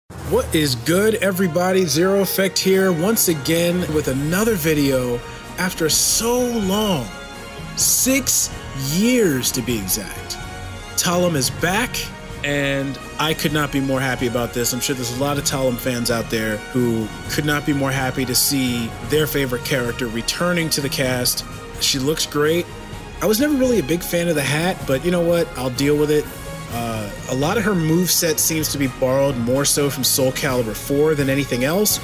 What is good, everybody? ZeroEffect here once again with another video after so long. 6 years to be exact. Talim is back, and I could not be more happy about this. I'm sure there's a lot of Talim fans out there who could not be more happy to see their favorite character returning to the cast. She looks great. I was never really a big fan of the hat, but you know what? I'll deal with it. A lot of her moveset seems to be borrowed more so from Soulcalibur 4 than anything else,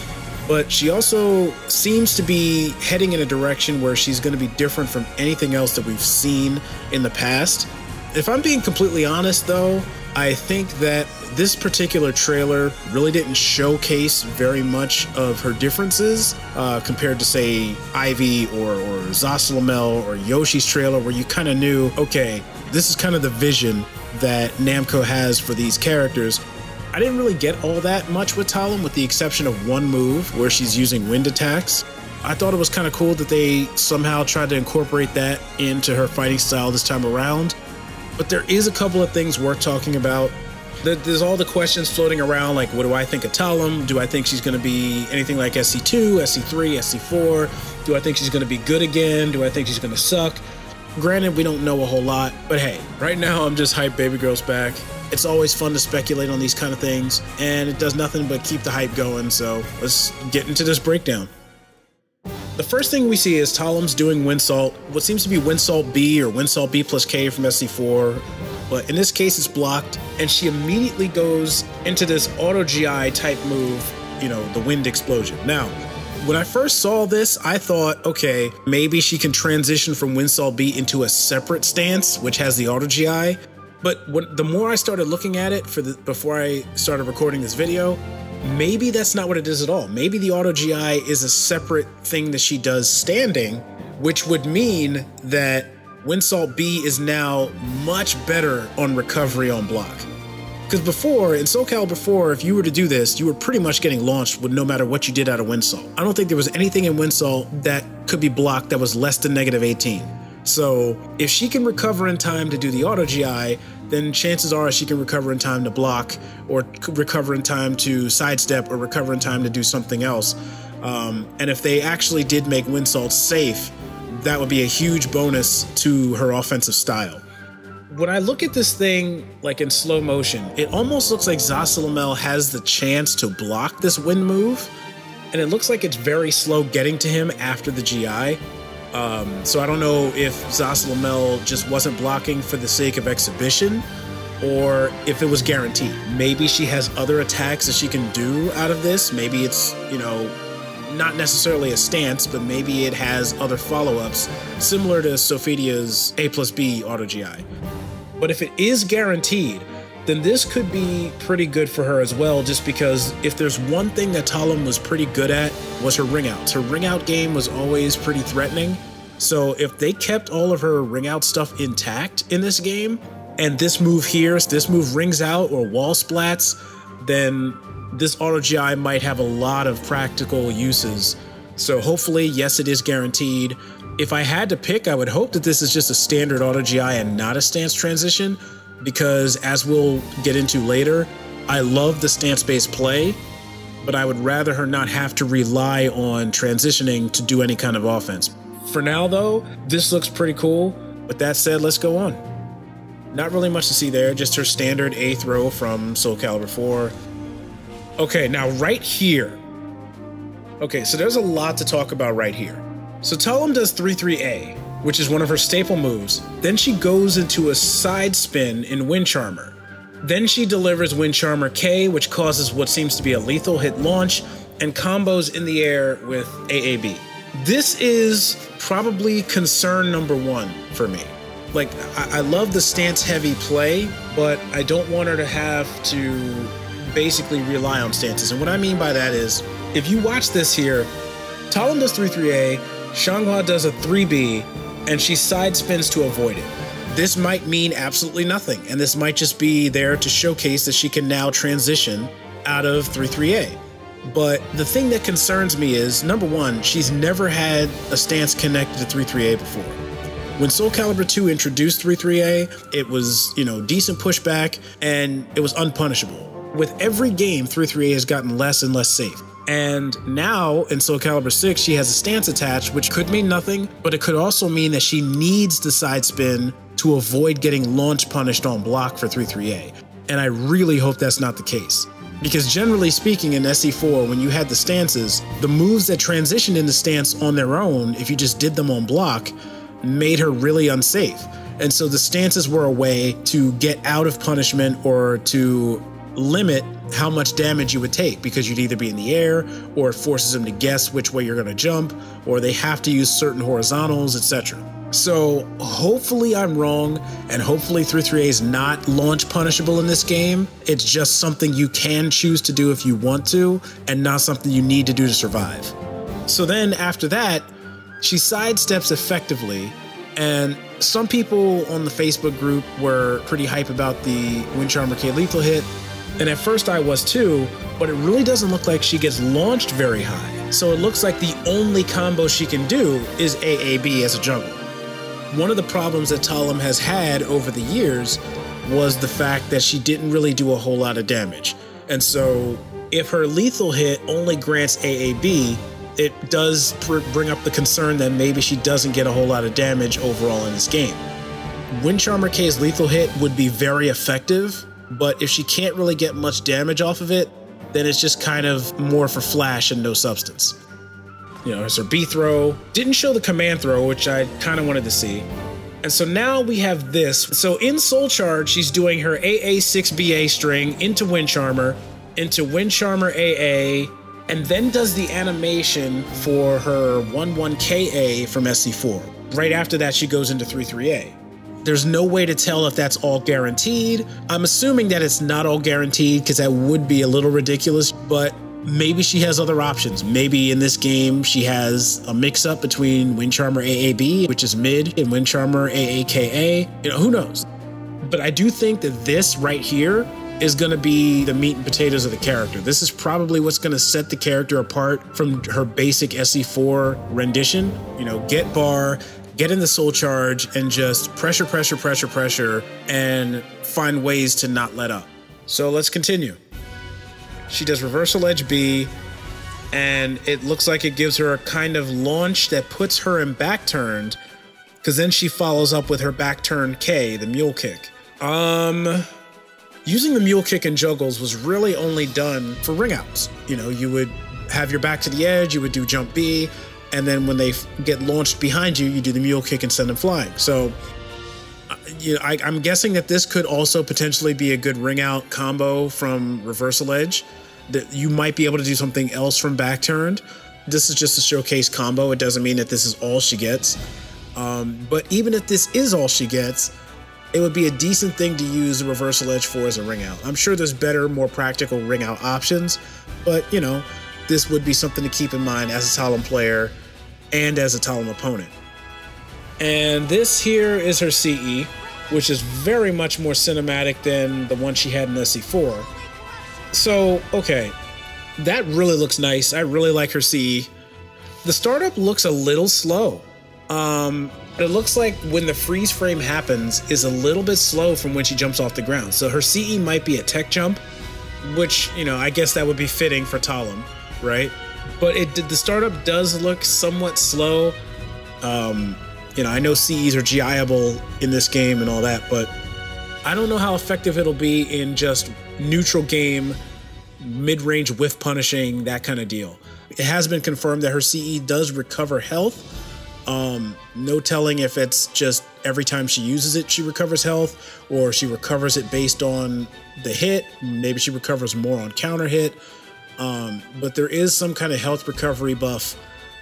but she also seems to be heading in a direction where she's going to be different from anything else that we've seen in the past. If I'm being completely honest though, I think that this particular trailer really didn't showcase very much of her differences compared to, say, Ivy or Zosalamel or Yoshi's trailer, where you kind of knew, okay, this is kind of the vision that Namco has for these characters. I didn't really get all that much with Talim, with the exception of one move where she's using wind attacks. I thought it was kind of cool that they somehow tried to incorporate that into her fighting style this time around. But there is a couple of things worth talking about. There's all the questions floating around, like, what do I think of Talim? Do I think she's going to be anything like SC2, SC3, SC4? Do I think she's going to be good again? Do I think she's going to suck? Granted, we don't know a whole lot, but hey, right now I'm just hyped baby girl's back. It's always fun to speculate on these kind of things, and it does nothing but keep the hype going, so let's get into this breakdown. The first thing we see is Talim's doing Windsalt, what seems to be Windsalt B or Windsalt B plus K from SC4, but in this case it's blocked, and she immediately goes into this auto GI type move, you know, the wind explosion. Now, when I first saw this, I thought, okay, maybe she can transition from Windsalt B into a separate stance, which has the auto GI. But the more I started looking at it before I started recording this video, maybe that's not what it is at all. Maybe the auto GI is a separate thing that she does standing, which would mean that Windsalt B is now much better on recovery on block. Because before, in Soulcalibur 4, if you were to do this, you were pretty much getting launched with no matter what you did out of Windsalt. I don't think there was anything in Windsalt that could be blocked that was less than -18. So if she can recover in time to do the auto GI, then chances are she can recover in time to block, or recover in time to sidestep, or recover in time to do something else. And if they actually did make Windsalt safe, that would be a huge bonus to her offensive style. When I look at this thing, like in slow motion, it almost looks like Zosalamel has the chance to block this wind move, and it looks like it's very slow getting to him after the GI. So I don't know if Zosalamel just wasn't blocking for the sake of exhibition, or if it was guaranteed. Maybe she has other attacks that she can do out of this. Maybe it's, you know, not necessarily a stance, but maybe it has other follow-ups, similar to Sophidia's A plus B auto GI. But if it is guaranteed, then this could be pretty good for her as well, just because if there's one thing that Talim was pretty good at, was her ring outs. Her ring out game was always pretty threatening. So if they kept all of her ring out stuff intact in this game, and this move here, this move rings out or wall splats, then this auto GI might have a lot of practical uses. So hopefully, yes, it is guaranteed. If I had to pick, I would hope that this is just a standard auto GI and not a stance transition, because as we'll get into later, I love the stance-based play, but I would rather her not have to rely on transitioning to do any kind of offense. For now though, this looks pretty cool. With that said, let's go on. Not really much to see there, just her standard A throw from Soulcalibur 4. Okay, now right here. Okay, so there's a lot to talk about right here. So Talim does 3-3A, which is one of her staple moves. Then she goes into a side spin in Wind Charmer. Then she delivers Wind Charmer K, which causes what seems to be a lethal hit launch, and combos in the air with AAB. This is probably concern number one for me. Like, I love the stance-heavy play, but I don't want her to have to basically rely on stances. And what I mean by that is, if you watch this here, Talim does 3-3A, Xianghua does a 3B, and she side spins to avoid it. This might mean absolutely nothing, and this might just be there to showcase that she can now transition out of 3-3A. But the thing that concerns me is, number one, she's never had a stance connected to 3-3A before. When Soulcalibur 2 introduced 3-3A, it was, you know, decent pushback, and it was unpunishable. With every game, 338 has gotten less and less safe. And now in Soulcalibur 6, she has a stance attached, which could mean nothing, but it could also mean that she needs the side spin to avoid getting launch punished on block for 338. And I really hope that's not the case. Because generally speaking in SC4, when you had the stances, the moves that transitioned into stance on their own, if you just did them on block, made her really unsafe. And so the stances were a way to get out of punishment or to limit how much damage you would take, because you'd either be in the air, or it forces them to guess which way you're going to jump, or they have to use certain horizontals, etc. So hopefully I'm wrong, and hopefully 338 is not launch punishable in this game. It's just something you can choose to do if you want to, and not something you need to do to survive. So then after that, she sidesteps effectively, and some people on the Facebook group were pretty hype about the Wind Charmer K lethal hit, and at first I was too, but it really doesn't look like she gets launched very high. So it looks like the only combo she can do is AAB as a jungler. One of the problems that Talim has had over the years was the fact that she didn't really do a whole lot of damage. And so if her lethal hit only grants AAB, it does bring up the concern that maybe she doesn't get a whole lot of damage overall in this game. Wind Charmer K's lethal hit would be very effective, but if she can't really get much damage off of it, then it's just kind of more for flash and no substance. You know, there's her B throw. Didn't show the command throw, which I kind of wanted to see. And so now we have this. So in Soul Charge, she's doing her AA6BA string into Wind Charmer AA, and then does the animation for her 11KA from SC4. Right after that, she goes into 33A. There's no way to tell if that's all guaranteed. I'm assuming that it's not all guaranteed, because that would be a little ridiculous, but maybe she has other options. Maybe in this game she has a mix-up between Wind Charmer AAB, which is mid, and Wind Charmer AAKA. You know, who knows? But I do think that this right here is going to be the meat and potatoes of the character. This is probably what's going to set the character apart from her basic SC4 rendition. You know, get bar, get in the Soul Charge, and just pressure, and find ways to not let up. So let's continue. She does reversal edge B, and it looks like it gives her a kind of launch that puts her in back turned, because then she follows up with her back turn K, the mule kick. Using the mule kick in juggles was really only done for ring outs. You know, you would have your back to the edge, you would do jump B, and then when they get launched behind you, you do the mule kick and send them flying. So you know, I'm guessing that this could also potentially be a good ring out combo from reversal edge, that you might be able to do something else from back turned. This is just a showcase combo. It doesn't mean that this is all she gets. But even if this is all she gets, it would be a decent thing to use the reversal edge for as a ring out. I'm sure there's better, more practical ring out options, but you know, this would be something to keep in mind as a Talim player and as a Talim opponent. And this here is her CE, which is very much more cinematic than the one she had in SC4. So, okay, that really looks nice. I really like her CE. The startup looks a little slow. It looks like when the freeze frame happens is a little bit slow from when she jumps off the ground. So her CE might be a tech jump, which, you know, I guess that would be fitting for Talim, right? But the startup does look somewhat slow. You know, I know CEs are GIable in this game and all that, but I don't know how effective it'll be in just neutral game, mid-range whiff punishing, that kind of deal. It has been confirmed that her CE does recover health. No telling if it's just every time she uses it, she recovers health, or she recovers it based on the hit. Maybe she recovers more on counter hit. But there is some kind of health recovery buff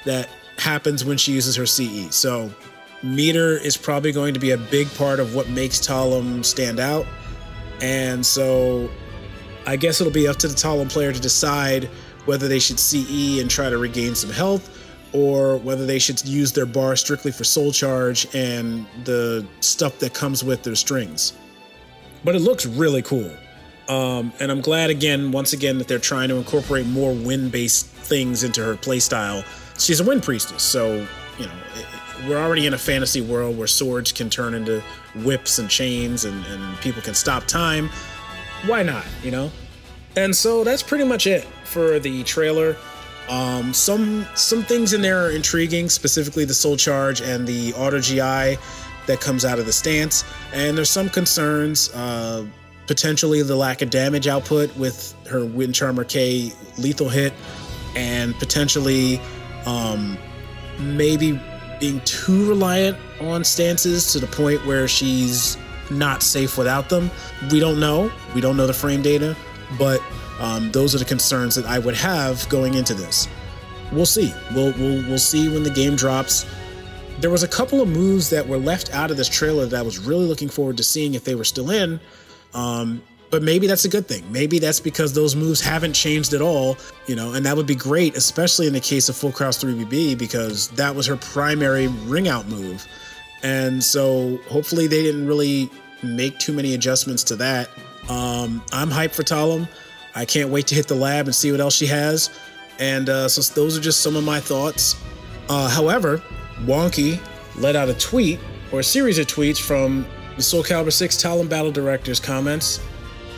that happens when she uses her CE. So meter is probably going to be a big part of what makes Talim stand out. And so I guess it'll be up to the Talim player to decide whether they should CE and try to regain some health, or whether they should use their bar strictly for Soul Charge and the stuff that comes with their strings. But it looks really cool. And I'm glad, once again, that they're trying to incorporate more wind-based things into her playstyle. She's a wind priestess, so, you know, we're already in a fantasy world where swords can turn into whips and chains, and people can stop time. Why not, you know? And so that's pretty much it for the trailer. Some things in there are intriguing, specifically the Soul Charge and the Auto GI that comes out of the stance. And there's some concerns, potentially the lack of damage output with her Wind Charmer K lethal hit, and potentially maybe being too reliant on stances to the point where she's not safe without them. We don't know. We don't know the frame data, but those are the concerns that I would have going into this. We'll see. We'll see when the game drops. There was a couple of moves that were left out of this trailer that I was really looking forward to seeing if they were still in. But maybe that's a good thing. Maybe that's because those moves haven't changed at all, you know, and that would be great, especially in the case of Full Cross 3BB, because that was her primary ring out move. And so hopefully they didn't really make too many adjustments to that. I'm hyped for Talim. I can't wait to hit the lab and see what else she has. And so those are just some of my thoughts. However, Wonky let out a tweet, or a series of tweets, from the Soulcalibur 6 Talim Battle Director's comments.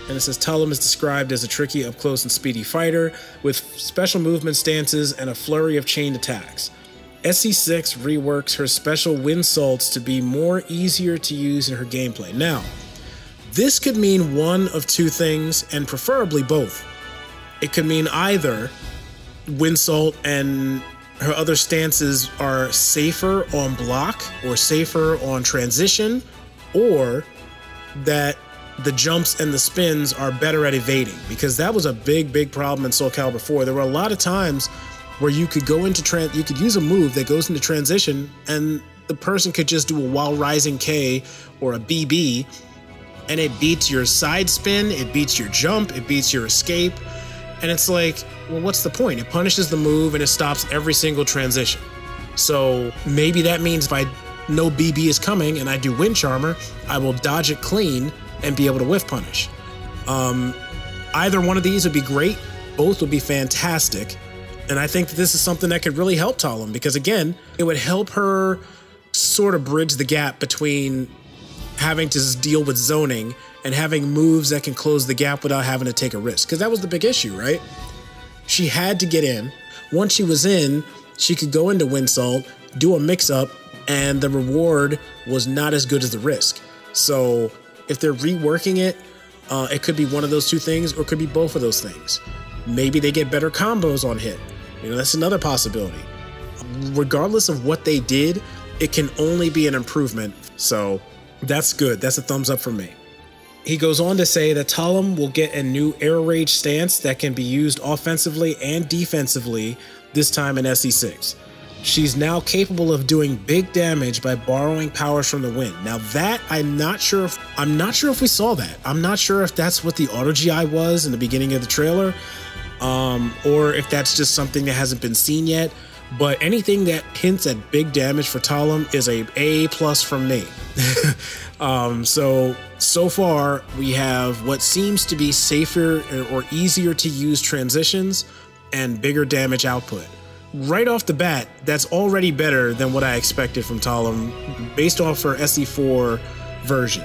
And it says, Talim is described as a tricky, up-close, and speedy fighter with special movement stances and a flurry of chained attacks. SC6 reworks her special wind salts to be more easier to use in her gameplay. Now, this could mean one of two things, and preferably both. It could mean either wind salt and her other stances are safer on block or safer on transition, or that the jumps and the spins are better at evading, because that was a big problem in Soulcalibur 4. There were a lot of times where you could go into you could use a move that goes into transition and the person could just do a while rising K or a BB, and it beats your side spin, it beats your jump, it beats your escape. And it's like, well, what's the point? It punishes the move and it stops every single transition. So maybe that means if I know BB is coming and I do Wind Charmer, I will dodge it clean and be able to whiff punish. Either one of these would be great. Both would be fantastic. And I think that this is something that could really help Talim, because again, it would help her sort of bridge the gap between having to deal with zoning and having moves that can close the gap without having to take a risk. Because that was the big issue, right? She had to get in. Once she was in, she could go into Wind Salt, do a mix-up, and the reward was not as good as the risk. So if they're reworking it, it could be one of those two things, or it could be both of those things. Maybe they get better combos on hit. You know, that's another possibility. Regardless of what they did, it can only be an improvement. So that's good. That's a thumbs up for me. He goes on to say that Talim will get a new Air Rage stance that can be used offensively and defensively, this time in SC6. She's now capable of doing big damage by borrowing powers from the wind. Now that I'm not sure if we saw that. I'm not sure if that's what the Auto GI was in the beginning of the trailer, or if that's just something that hasn't been seen yet. But anything that hints at big damage for Talim is a A+ from me. So far we have what seems to be safer or easier to use transitions and bigger damage output. Right off the bat, that's already better than what I expected from Talim based off her SE4 version.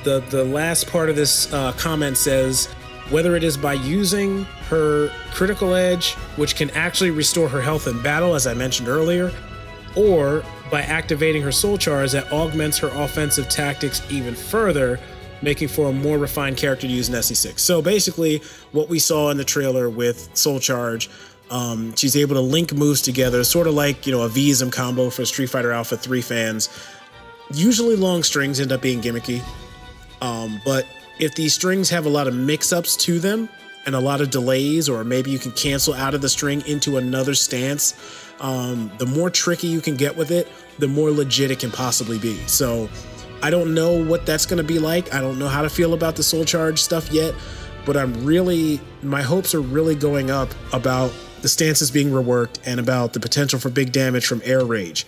The last part of this comment says, whether it is by using her critical edge, which can actually restore her health in battle, as I mentioned earlier, or by activating her Soul Charge that augments her offensive tactics even further, making for a more refined character to use in SC6. So basically, what we saw in the trailer with Soul Charge, she's able to link moves together, sort of like, you know, a V-ism combo for Street Fighter Alpha 3 fans. Usually long strings end up being gimmicky, but if these strings have a lot of mix-ups to them and a lot of delays, or maybe you can cancel out of the string into another stance, the more tricky you can get with it, the more legit it can possibly be. So I don't know what that's going to be like. I don't know how to feel about the Soul Charge stuff yet, but my hopes are really going up about the stances being reworked and about the potential for big damage from Air Rage.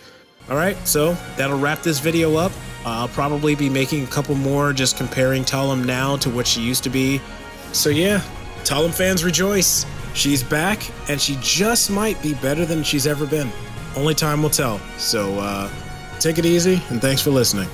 All right, so that'll wrap this video up. I'll probably be making a couple more just comparing Talim now to what she used to be. So yeah, Talim fans rejoice. She's back, and she just might be better than she's ever been. Only time will tell. So take it easy, and thanks for listening.